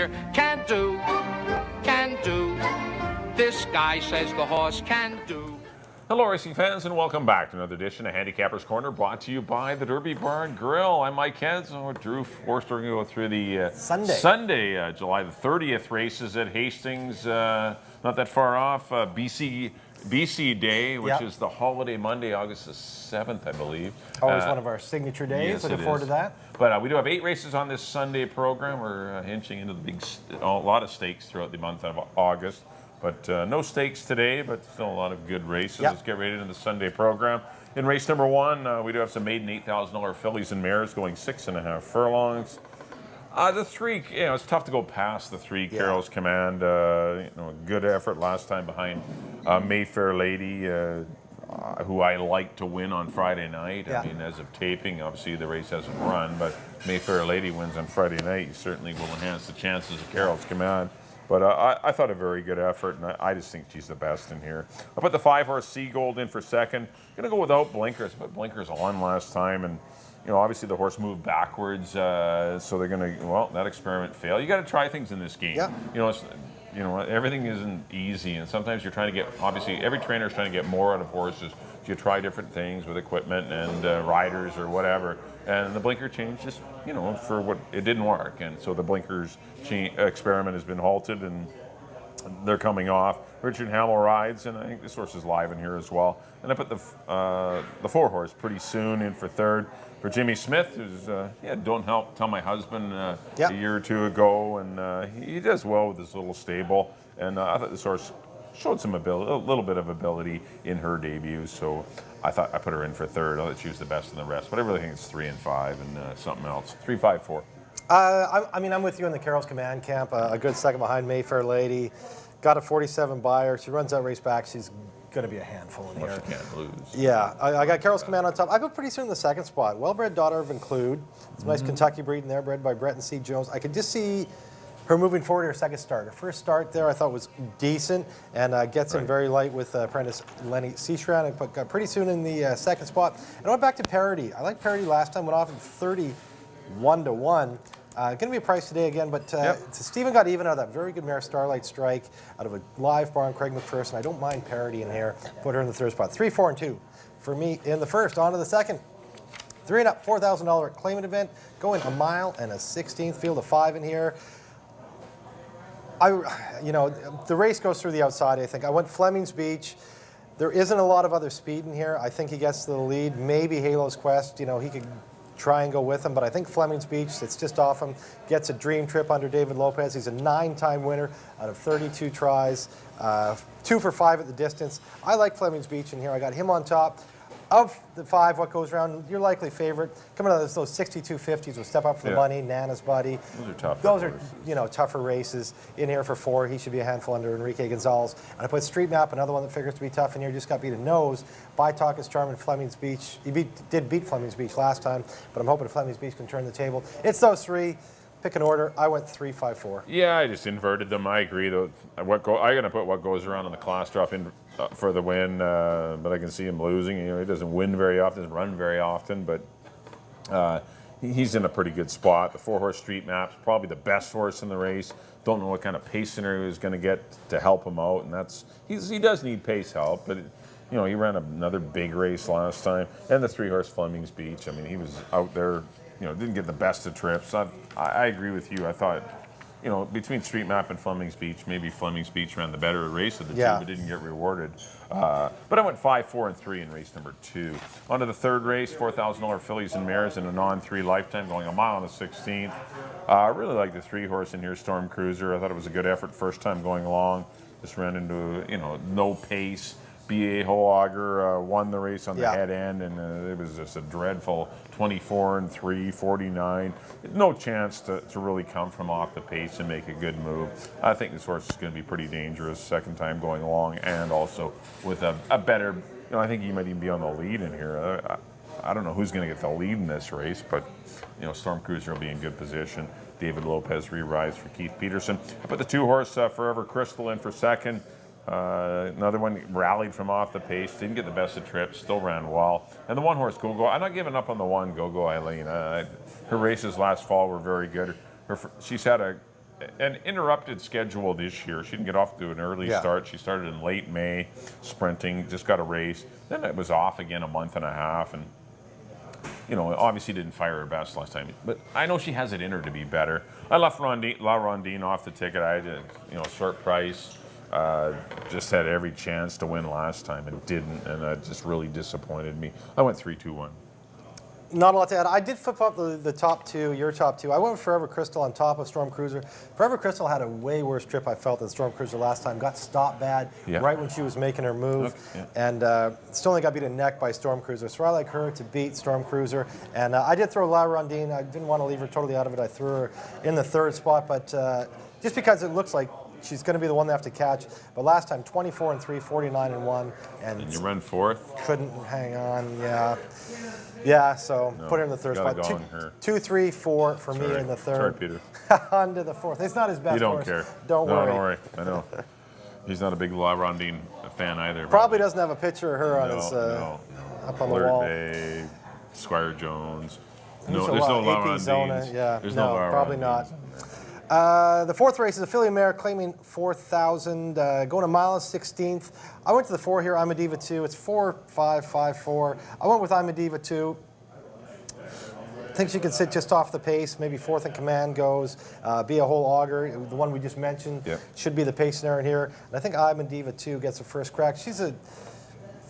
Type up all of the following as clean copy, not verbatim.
steer. Can do, can do. This guy says the horse can do. Hello, racing fans, and welcome back to another edition of Handicappers Corner, brought to you by the Derby Barn Grill. I'm Mike Hens. Drew Forster. We're going to go through the Sunday, July the 30th races at Hastings, not that far off. BC Day, which is the holiday Monday, August the 7th, I believe. Always one of our signature days. Yes, Looking forward to that. But we do have 8 races on this Sunday program. We're hinching into a lot of stakes throughout the month of August. But no stakes today, but still a lot of good races. Yep. Let's get right into the Sunday program. In race number 1, we do have some maiden $8,000 fillies and mares going 6.5 furlongs. The 3, it's tough to go past the 3. Carol's Command, a good effort last time behind Mayfair Lady, who I like to win on Friday night. Yeah. I mean, as of taping, obviously the race hasn't run, but Mayfair Lady wins on Friday night. You certainly will enhance the chances of Carol's Command. But I thought a very good effort, and I just think she's the best in here. I put the 5-horse Seagold in for second. Going to go without blinkers, but blinkers on last time, and obviously the horse moved backwards, so they're going to, that experiment failed. You got to try things in this game. Yeah. Everything isn't easy, and sometimes you're trying to get, obviously every trainer is trying to get more out of horses. So you try different things with equipment and riders or whatever, and the blinker change just, for what it didn't work, and so the blinkers experiment has been halted, and they're coming off. Richard Hamill rides, and I think this horse is live in here as well. And I put the 4-horse Pretty Soon in for third for Jimmy Smith, who's Don't Help Tell My Husband a year or two ago, and he does well with this little stable. And I thought this horse showed some ability, a little bit of ability in her debut, so I thought I put her in for third. I thought she was the best in the rest, but I really think it's 3 and 5 and something else. 3, 5, 4. I'm with you in the Carol's Command camp. A good second behind Mayfair Lady. Got a 47 buyer. She runs that race back. She's going to be a handful in here. She can't lose. Yeah, I got Carol's Command on top. I put Pretty Soon in the second spot. Well-bred daughter of Include. It's a nice Kentucky breed in there, bred by Brett and C. Jones. I could just see her moving forward in her second start. Her first start there I thought was decent, and gets in very light with apprentice Lenny Seashran. I got Pretty Soon in the second spot. And I went back to Parody. I liked Parody last time, went off at 31-1. Going to be a price today again, but Stephen got even out of that very good mare Starlight Strike out of a live barn, Craig McPherson. I don't mind Parody in here. Put her in the third spot. 3, 4, and 2 for me in the first. On to the second. 3 and up, $4,000 claimant event. Going 1 mile and a 16th. Field of 5 in here. The race goes through the outside, I think. I went Fleming's Beach. There isn't a lot of other speed in here. I think he gets to the lead. Maybe Halo's Quest, he could try and go with him, but I think Fleming's Beach sits just off him, gets a dream trip under David Lopez. He's a 9-time winner out of 32 tries, 2 for 5 at the distance. I like Fleming's Beach in here. I got him on top. Of the 5, what goes around, your likely favorite. Coming out of those 62.50s will Step Up for the Money, Nana's Buddy. Those are tough. Those are, tougher races. In here for 4, he should be a handful under Enrique Gonzalez. And I put Street Map, another one that figures to be tough in here. Just got beat a nose by Talka's Charm and Fleming's Beach. He did beat Fleming's Beach last time, but I'm hoping Fleming's Beach can turn the table. It's those 3. Pick an order. I went 3, 5, 4. Yeah, I just inverted them. I agree, though. I'm going to put what goes around on the class drop in for the win, but I can see him losing. He doesn't win very often, doesn't run very often, but he's in a pretty good spot. The 4-horse Street Map's probably the best horse in the race. Don't know what kind of pace scenario he's going to get to help him out, and he does need pace help, but he ran another big race last time. And the 3-horse Fleming's Beach. I mean, he was out there. Didn't get the best of trips. I agree with you. I thought, between Street Map and Fleming's Beach, maybe Fleming's Beach ran the better race of the two, but didn't get rewarded. But I went 5, 4, and 3 in race number 2. On to the third race, $4,000 fillies and mares in a non-3 lifetime, going 1 mile and a 16th. I really like the 3-horse in here, Storm Cruiser. I thought it was a good effort first time going along. Just ran into, no pace. B.A. Hoager won the race on the head end, and it was just a dreadful 24-3, 49. No chance to really come from off the pace and make a good move. I think this horse is going to be pretty dangerous second time going along, and also with a better, I think he might even be on the lead in here. I don't know who's going to get the lead in this race, but Storm Cruiser will be in good position. David Lopez re-rides for Keith Peterson. I put the 2-horse Forever Crystal in for second. Another one rallied from off the pace, didn't get the best of trips, still ran well. And the 1-horse Go-Go, I'm not giving up on the 1 Go-Go Eileen. Her races last fall were very good. She's had a an interrupted schedule this year. She didn't get off to an early start. She started in late May, sprinting, just got a race. Then it was off again a month and a half, and obviously didn't fire her best last time. But I know she has it in her to be better. I left La Rondine off the ticket. I did, short price. Just had every chance to win last time and didn't, and that just really disappointed me. I went 3-2-1. Not a lot to add. I did flip up the top two, your top two. I went with Forever Crystal on top of Storm Cruiser. Forever Crystal had a way worse trip, I felt, than Storm Cruiser last time. Got stopped bad right when she was making her move. And still only got beat in neck by Storm Cruiser. So I like her to beat Storm Cruiser. And I did throw La Rondine. I didn't want to leave her totally out of it. I threw her in the third spot. But just because it looks like she's going to be the one they have to catch. But last time, 24-3, 49-1. And you run fourth? Couldn't hang on, Yeah, so put her in the third spot. 2, 3, 4 for me in the third. Sorry, Peter. On to the fourth. It's not his best. You don't horse. care. Don't worry. Don't worry. I know. He's not a big La Rondine fan either. Probably doesn't have a picture of her on his up on the wall. Bay, Squire Jones. There's There's no La AP Rondines. Zona. Yeah, There's no, La probably Rondines. The fourth race is a filly mare claiming 4,000, going a mile and 16th. I went to the 4 here, I'm a Diva 2. It's 4-5-5-4. I went with I'm a Diva 2. I think she can sit just off the pace, maybe fourth in command goes, be a whole auger. The one we just mentioned should be the pace scenario in here. And I think I'm a Diva 2 gets the first crack. She's a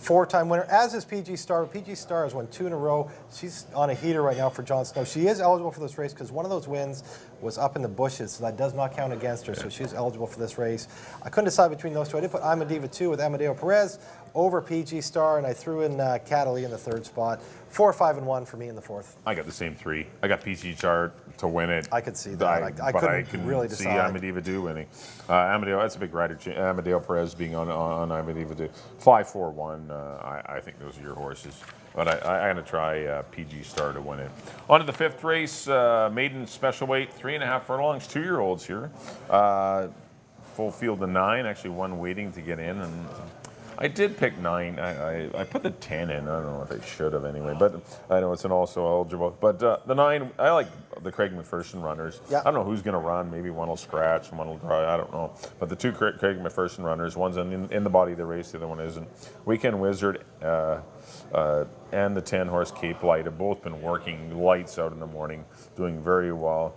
4-time winner, as is PG Star. PG Star has won 2 in a row. She's on a heater right now for Jon Snow. She is eligible for this race because one of those wins was up in the bushes, so that does not count against her, so she's eligible for this race. I couldn't decide between those two. I did put I'm a Diva 2 with Amadeo Perez over PG Star, and I threw in Cataly in the third spot. 4-5-1 for me in the fourth. I got the same 3. I got PG Star to win it. I could see that. I couldn't really decide. See I'm a Diva 2 winning. Amadeo, that's a big rider. Amadeo Perez being on I'm a Diva 2. 5-4-1. I think those are your horses. But I'm going to try PG Star to win it. On to the fifth race, maiden special weight, 3.5 furlongs, 2-year-olds here. Full field of 9, actually 1 waiting to get in. And I did pick 9. I put the 10 in. I don't know if I should have anyway, but I know it's an also eligible. But the 9, I like the Craig McPherson runners. I don't know who's going to run. Maybe one will scratch and one will draw. I don't know. But the 2 Craig McPherson runners, one's in the body of the race, the other one isn't. Weekend Wizard and the 10-horse Cape Light have both been working lights out in the morning, doing very well.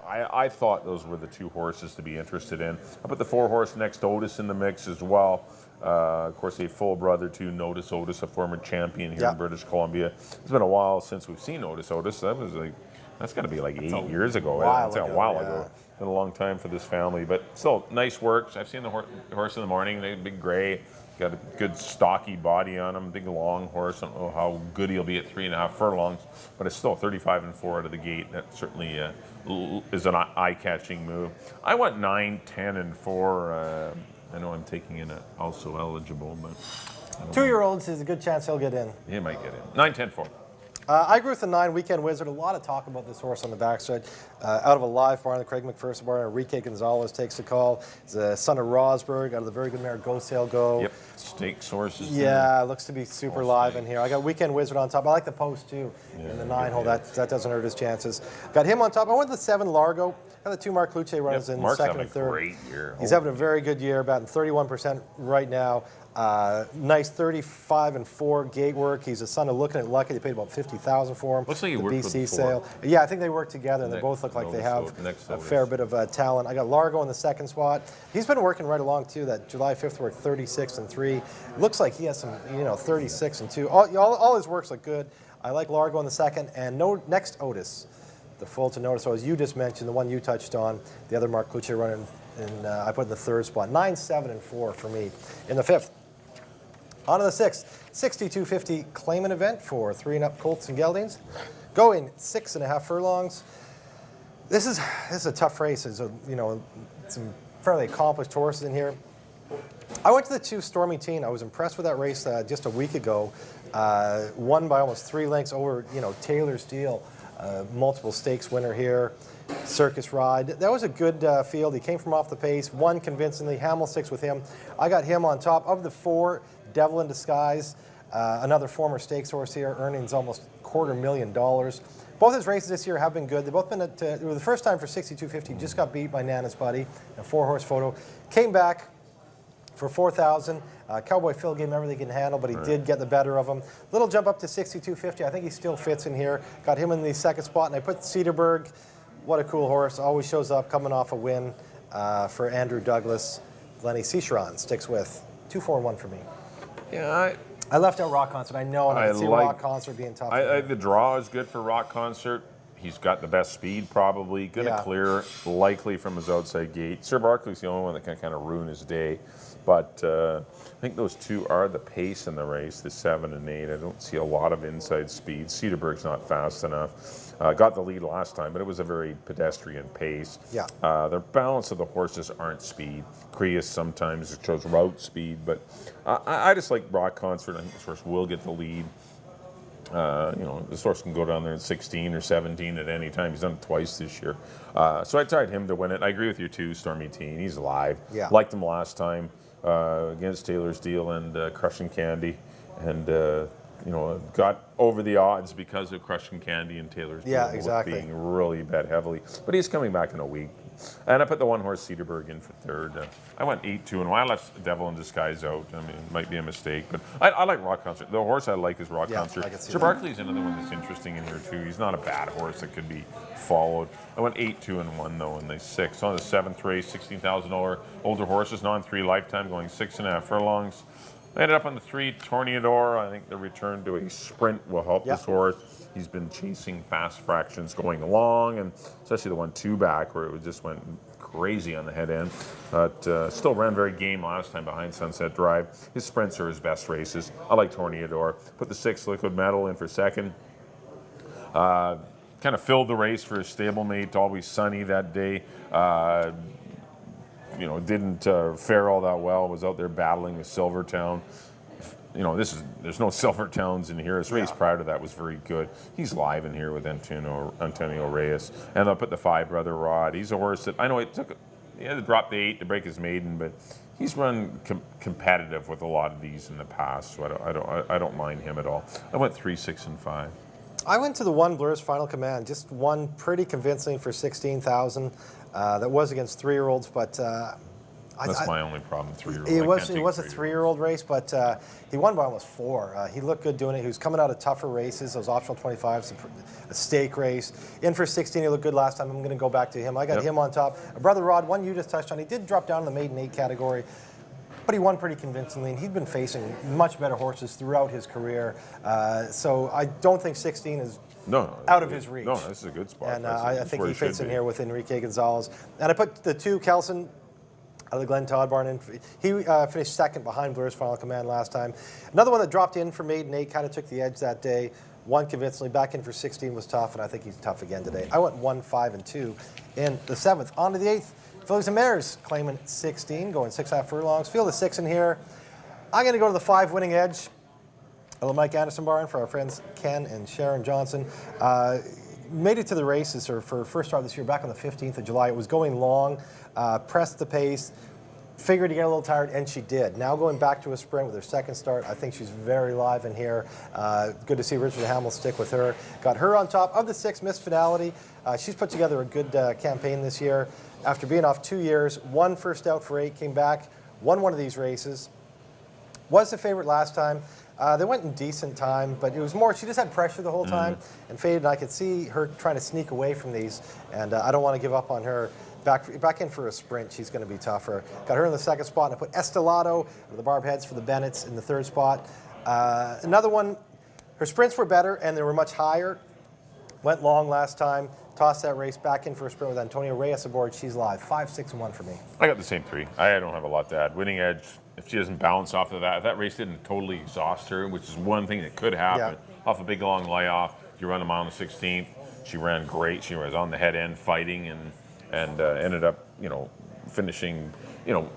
I thought those were the 2 horses to be interested in. I put the 4-horse Next Otis in the mix as well. Of course, a full brother to Notice Otis, a former champion here in British Columbia. It's been a while since we've seen Notice Otis. That's got to be like 8 years ago. That's a while ago. It's been a long time for this family, but still nice work. I've seen the horse in the morning. They're big gray. Got a good stocky body on him, big long horse. I don't know how good he'll be at 3.5 furlongs, but it's still 35-4 out of the gate. That certainly is an eye-catching move. I went 9, 10, and 4. I know I'm taking in also eligible, but 2-year-olds is a good chance he'll get in. He might get in. 9, 10, 4. I agree with the 9 Weekend Wizard. A lot of talk about this horse on the backstretch. Out of a live barn, the Craig McPherson barn, Enrique Gonzalez takes the call. He's the son of Rosberg, out of the very good mare Go Sail Go. Yep, stakes horses. Yeah, looks to be super live in here. I got Weekend Wizard on top. I like the post too in the 9 hole. That doesn't hurt his chances. Got him on top. I went with the 7 Largo. Got the 2 Mark Cluche runners in second and third. Great year. He's having a very good year, batting 31% right now. Nice 35-4 gate work. He's a son of Looking at Lucky. They paid about $50,000 for him. Looks like he worked with BC before. sale. Yeah, I think they work together, and they both look like they have a fair bit of talent. I got Largo in the second spot. He's been working right along too. That July 5th work, 36-3. Looks like he has some, 36-2. All his works look good. I like Largo in the second, and Next Otis, the full to Notice. So as you just mentioned, the one you touched on, the other Mark Cluche running, and I put in the third spot. 9, 7, and 4 for me in the fifth. On to the 6th, 62.50 claimant event for 3 and up Colts and Geldings. Going 6.5 furlongs. This is a tough race. There's some fairly accomplished horses in here. I went to the 2 Stormy Teen. I was impressed with that race just a week ago. Won by almost 3 lengths over Taylor Steele, multiple stakes winner here. Circus Ride. That was a good field. He came from off the pace, won convincingly. Hamill 6 with him. I got him on top of the 4. Devil in Disguise, another former stakes horse here, earnings almost $250,000. Both his races this year have been good. They've both been at, it was the first time for 6250, just got beat by Nana's Buddy, a 4-horse photo. Came back for 4,000. Cowboy Phil gave him everything he can handle, but he did get the better of him. Little jump up to 6250. I think he still fits in here. Got him in the second spot, and I put Cedarburg. What a cool horse. Always shows up coming off a win for Andrew Douglas. Lenny Cicheron sticks with 2-4-1 for me. Yeah, I left out Rock Concert. I know, and I can see like- Rock Concert being tough. the draw is good for Rock Concert. He's got the best speed, probably. Going to clear, likely from his outside gate. Sir Barkley's the only one that can kind of ruin his day. But I think those two are the pace in the race, the 7 and 8. I don't see a lot of inside speed. Cedarburg's not fast enough. Got the lead last time, but it was a very pedestrian pace. Yeah. The balance of the horses aren't speed. Creus sometimes shows route speed, but I just like Rock Concert. I think this horse will get the lead. This horse can go down there in 16 or 17 at any time. He's done it twice this year. So I tied him to win it. I agree with you too, Stormy Teen. He's alive. Yeah. Liked him last time against Taylor's Deal and Crushing Candy. And, got over the odds because of Crushing Candy and Taylor's Deal being really bet heavily. But he's coming back in a week. And I put the 1-horse Cedarburg in for third. I went 8-2, and I left Devil in Disguise out. I mean, it might be a mistake, but I like Rock Concert. The horse I like is Rock Concert. Sir Barkley's another one that's interesting in here too. He's not a bad horse that could be followed. I went 8-2-1 though in the 6th. On the 7th race, $16,000 older horses, non-3 lifetime, going 6.5 furlongs. I ended up on the 3 Torneador. I think the return to a sprint will help this horse. He's been chasing fast fractions going along, and especially the 1-2 back where it just went crazy on the head end. But still ran very game last time behind Sunset Drive. His sprints are his best races. I like Torneador. Put the 6 Liquid Metal in for second. Kind of filled the race for his stablemate, Always Sunny that day. Didn't fare all that well. Was out there battling with Silvertown. There's no Silvertowns in here. His race prior to that was very good. He's live in here with Antonio Reyes. And I'll put the 5 Brother Rod. He's a horse that I know he had to drop the 8 to break his maiden, but he's run competitive with a lot of these in the past. So I don't mind him at all. I went 3, 6, and 5. I went to the 1 Blur's Final Command. Just won pretty convincingly for 16,000. That was against 3-year-olds, but that's my only problem, 3-year-old. It was a 3-year-old race, but he won by almost 4. He looked good doing it. He was coming out of tougher races, those optional 25s, a stake race. In for 16, he looked good last time. I'm going to go back to him. I got him on top. Brother Rod, one you just touched on. He did drop down in the maiden 8 category, but he won pretty convincingly, and he'd been facing much better horses throughout his career. So I don't think 16 is out of his reach. No, this is a good spot. And I think he fits in here with Enrique Gonzalez. And I put the 2 Kelson out of the Glen Todd barn in. He finished second behind Blur's Final Command last time. Another one that dropped in for maiden 8, kind of took the edge that day. Won convincingly. Back in for 16 was tough, and I think he's tough again today. I went 1, 5, and 2 in the 7th. On to the 8th. Fillies and Mares claiming 16, going 6.5 furlongs. Field of 6 in here. I'm going to go to the 5 Winning Edge. A Mike Anderson barn for our friends Ken and Sharon Johnson. Made it to the races for first start this year back on the 15th of July. It was going long, pressed the pace, figured to get a little tired, and she did. Now going back to a sprint with her second start, I think she's very live in here. Good to see Richard Hamill stick with her. Got her on top of the 6 Miss Fidelity. She's put together a good campaign this year. After being off 2 years, won first out for 8, came back, won one of these races. Was the favorite last time. They went in decent time, but it was more, she just had pressure the whole time and faded. And I could see her trying to sneak away from these, and I don't want to give up on her. Back in for a sprint, she's going to be tougher. Got her in the 2nd spot, and I put Estelado, the Barb Heads for the Bennetts in the 3rd spot. Another one, her sprints were better, and they were much higher. Went long last time. Tossed that race back in for a sprint with Antonio Reyes aboard. She's live. 5, 6, and 1 for me. I got the same 3. I don't have a lot to add. Winning Edge, if she doesn't bounce off of that, if that race didn't totally exhaust her, which is one thing that could happen, off a big long layoff, you run a mile on the 16th. She ran great. She was on the head end fighting and ended up, finishing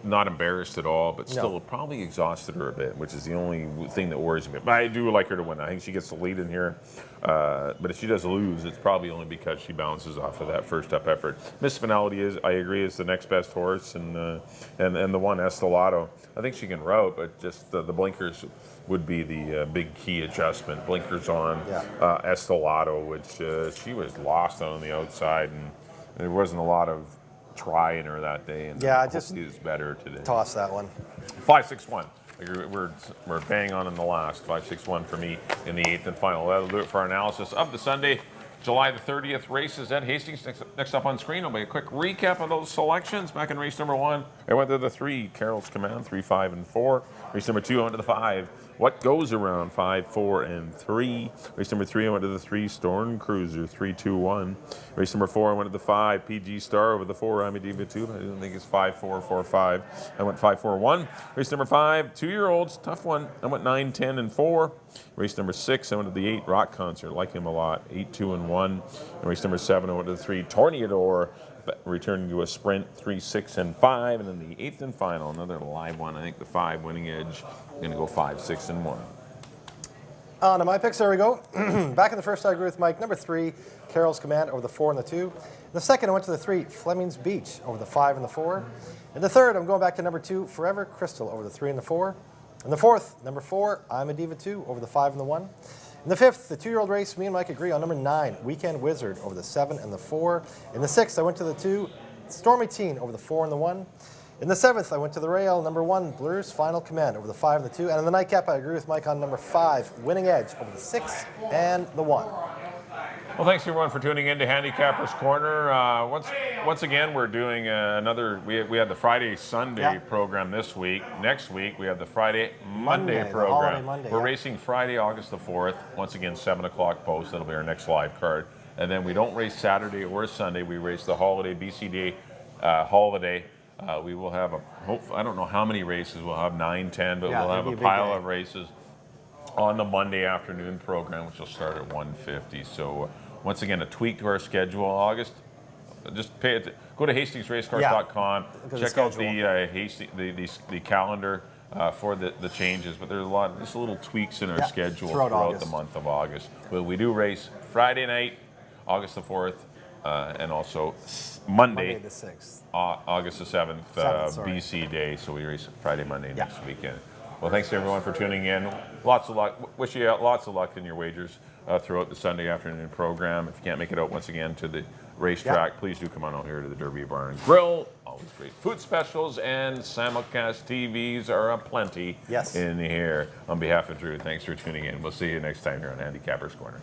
not embarrassed at all, but still No. probably exhausted her a bit, which is the only thing that worries me. But I do like her to win. I think she gets the lead in here. But if she does lose, it's probably only because she bounces off of that first up effort. Miss Finality I agree, is the next best horse, and the one Estelato. I think she can route, but just the blinkers would be the big key adjustment. Blinkers on Estelato, which she was lost on the outside, and there wasn't a lot of try in her that day, and Yeah, just is better today. toss that one. 5-6-1. We're bang on in the last. 5-6-1 for me in the 8th and final. That'll do it for our analysis of the Sunday, July the 30th races at Hastings. Next up on screen will be a quick recap of those selections. Back in race number 1, I went to the 3, Carol's Command, 3, 5, and 4. Race number 2, I went to the 5, What Goes Around, 5, 4, and 3. Race number 3, I went to the 3, Storm Cruiser, 3, 2, 1. Race number 4, I went to the 5, PG Star over the 4, I'm a Diva 2. I didn't think it's 5, 4, 4, 5. I went 5, 4, 1. Race number 5, 2-year-olds, tough one. I went 9, 10, and 4. Race number 6, I went to the 8, Rock Concert, like him a lot, 8, 2, and 1. And race number 7, I went to the 3, Tornador, returning to a sprint, 3, 6, and 5. And then the 8th and final, another live one. I think the 5 Winning Edge, going to go 5, 6, and 1. On to my picks, there we go. Back in the first, I agree with Mike. Number 3, Carol's Command over the 4 and the 2. In the second, I went to the 3, Fleming's Beach over the 5 and the 4. In the third, I'm going back to number 2, Forever Crystal over the 3 and the 4. In the fourth, number 4, I'm a Diva 2 over the 5 and the 1. In the fifth, the 2-year-old race, me and Mike agree on number 9, Weekend Wizard over the 7 and the 4. In the sixth, I went to the 2, Stormy Teen over the 4 and the 1. In the seventh, I went to the rail, number 1, Blur's Final Command over the 5 and the 2. And in the nightcap, I agree with Mike on number 5, Winning Edge over the 6 and the 1. Well, thanks everyone for tuning in to Handicappers Corner. Once again, we're doing another. We had the Friday Sunday program this week. Next week we have the Friday Monday program. We're racing Friday, August the 4th. Once again, 7 o'clock post. That'll be our next live card. And then we don't race Saturday or Sunday. We race the holiday BC Day holiday. We will have I don't know how many races. We'll have 9, 10, but we'll have a pile of races on the Monday afternoon program, which will start at 1:50. So once again, a tweak to our schedule in August. Just go to HastingsRaceCars.com, check out the calendar for the changes. But there's just little tweaks in our schedule throughout the month of August. Well, we do race Friday night, August the 4th, and also Monday the 6th. August the 7th, BC Day. So we race Friday, Monday next weekend. Well, thanks to everyone for tuning in. Lots of luck. Wish you lots of luck in your wagers throughout the Sunday afternoon program. If you can't make it out once again to the racetrack, please do come on out here to the Derby Bar and Grill. Always great food specials, and simulcast TVs are aplenty in here. On behalf of Drew, thanks for tuning in. We'll see you next time here on Handicappers Corner.